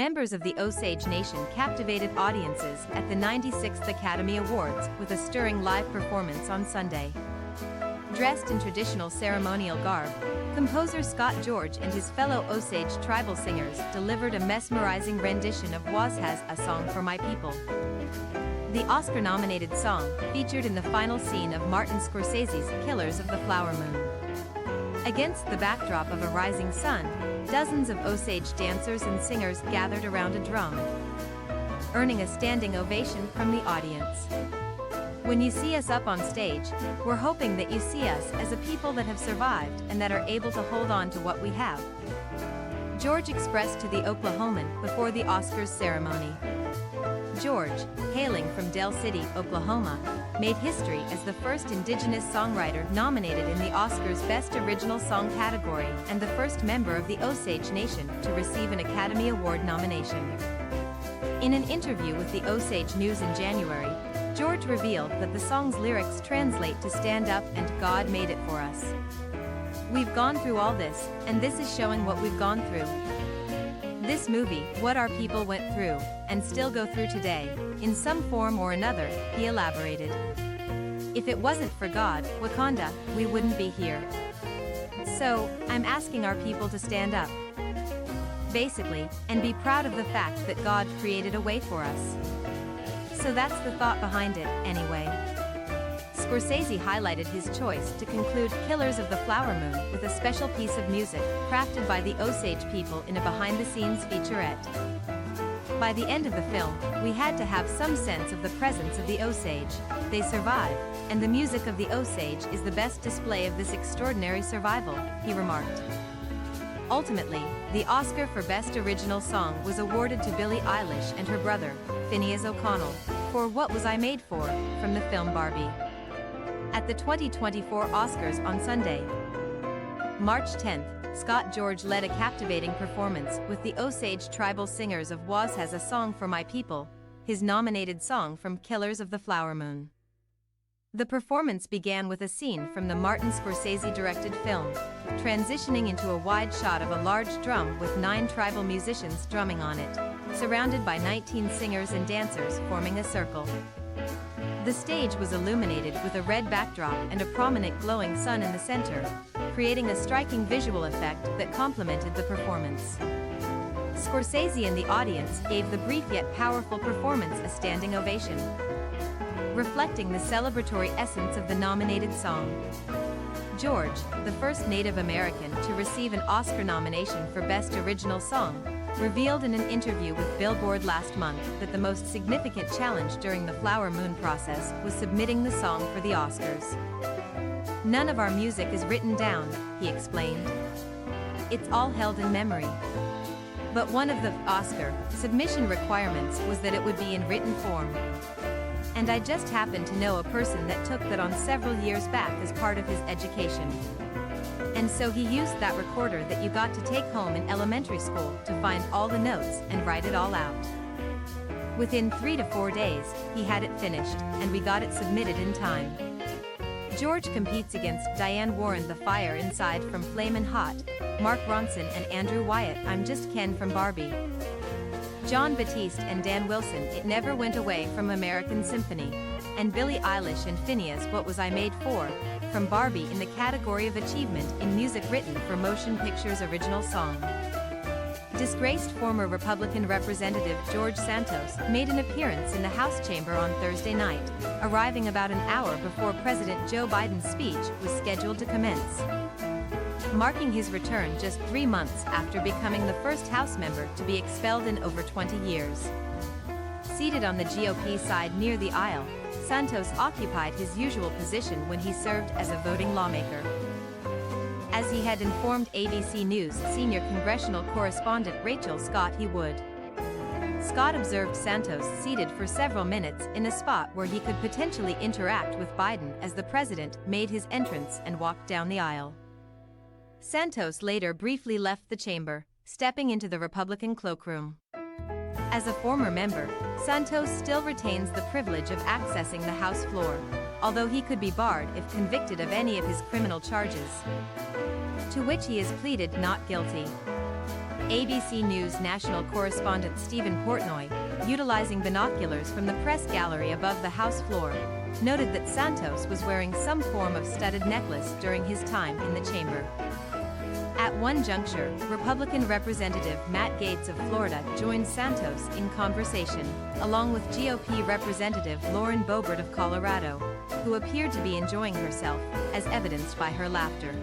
members of the Osage Nation captivated audiences at the 96th Academy Awards with a stirring live performance on Sunday. Dressed in traditional ceremonial garb, composer Scott George and his fellow Osage tribal singers delivered a mesmerizing rendition of Wahzhazhe, a song for my people. The Oscar-nominated song featured in the final scene of Martin Scorsese's Killers of the Flower Moon. Against the backdrop of a rising sun, dozens of Osage dancers and singers gathered around a drum, earning a standing ovation from the audience. When you see us up on stage, we're hoping that you see us as a people that have survived and that are able to hold on to what we have, George expressed to the Oklahoman before the Oscars ceremony. George, hailing from Del City, Oklahoma, made history as the first Indigenous songwriter nominated in the Oscars Best Original Song category and the first member of the Osage Nation to receive an Academy Award nomination. In an interview with the Osage News in January, George revealed that the song's lyrics translate to "Stand up and God made it for us. We've gone through all this, and this is showing what we've gone through. This movie, what our people went through, and still go through today, in some form or another," he elaborated. "If it wasn't for God, Wakanda, we wouldn't be here. So, I'm asking our people to stand up, basically, and be proud of the fact that God created a way for us." So that's the thought behind it, anyway. Scorsese highlighted his choice to conclude Killers of the Flower Moon with a special piece of music crafted by the Osage people in a behind-the-scenes featurette. By the end of the film, we had to have some sense of the presence of the Osage. They survive, and the music of the Osage is the best display of this extraordinary survival, he remarked. Ultimately, the Oscar for Best Original Song was awarded to Billie Eilish and her brother, Phineas O'Connell, for What Was I Made For, from the film Barbie. At the 2024 Oscars on Sunday, March 10th, Scott George led a captivating performance with the Osage tribal singers of Wahzhazhe, a song for my people, his nominated song from Killers of the Flower Moon. The performance began with a scene from the Martin Scorsese-directed film, transitioning into a wide shot of a large drum with 9 tribal musicians drumming on it, surrounded by 19 singers and dancers forming a circle. The stage was illuminated with a red backdrop and a prominent glowing sun in the center, creating a striking visual effect that complemented the performance. Scorsese and the audience gave the brief yet powerful performance a standing ovation, reflecting the celebratory essence of the nominated song. George, the first Native American to receive an Oscar nomination for Best Original Song, revealed in an interview with Billboard last month that the most significant challenge during the Flower Moon process was submitting the song for the Oscars. "None of our music is written down," he explained. "It's all held in memory. But one of the Oscar submission requirements was that it would be in written form. And I just happened to know a person that took that on several years back as part of his education. And so he used that recorder that you got to take home in elementary school to find all the notes and write it all out. Within 3 to 4 days, he had it finished, and we got it submitted in time." George competes against Diane Warren, The Fire Inside from Flamin' Hot, Mark Ronson and Andrew Wyatt, I'm Just Ken from Barbie, Jon Batiste and Dan Wilson, It Never Went Away from American Symphony, and Billie Eilish and Phineas, What Was I Made For, from Barbie in the category of Achievement in Music Written for Motion Pictures Original Song. Disgraced former Republican Representative George Santos made an appearance in the House chamber on Thursday night, arriving about an hour before President Joe Biden's speech was scheduled to commence, marking his return just 3 months after becoming the first House member to be expelled in over 20 years. Seated on the GOP side near the aisle, Santos occupied his usual position when he served as a voting lawmaker. As he had informed ABC News senior congressional correspondent Rachel Scott he would. Scott observed Santos seated for several minutes in a spot where he could potentially interact with Biden as the president made his entrance and walked down the aisle. Santos later briefly left the chamber, stepping into the Republican cloakroom. As a former member, Santos still retains the privilege of accessing the House floor, although he could be barred if convicted of any of his criminal charges, to which he has pleaded not guilty. ABC News national correspondent Stephen Portnoy, utilizing binoculars from the press gallery above the House floor, noted that Santos was wearing some form of studded necklace during his time in the chamber. At one juncture, Republican Representative Matt Gaetz of Florida joined Santos in conversation, along with GOP Representative Lauren Boebert of Colorado, who appeared to be enjoying herself, as evidenced by her laughter.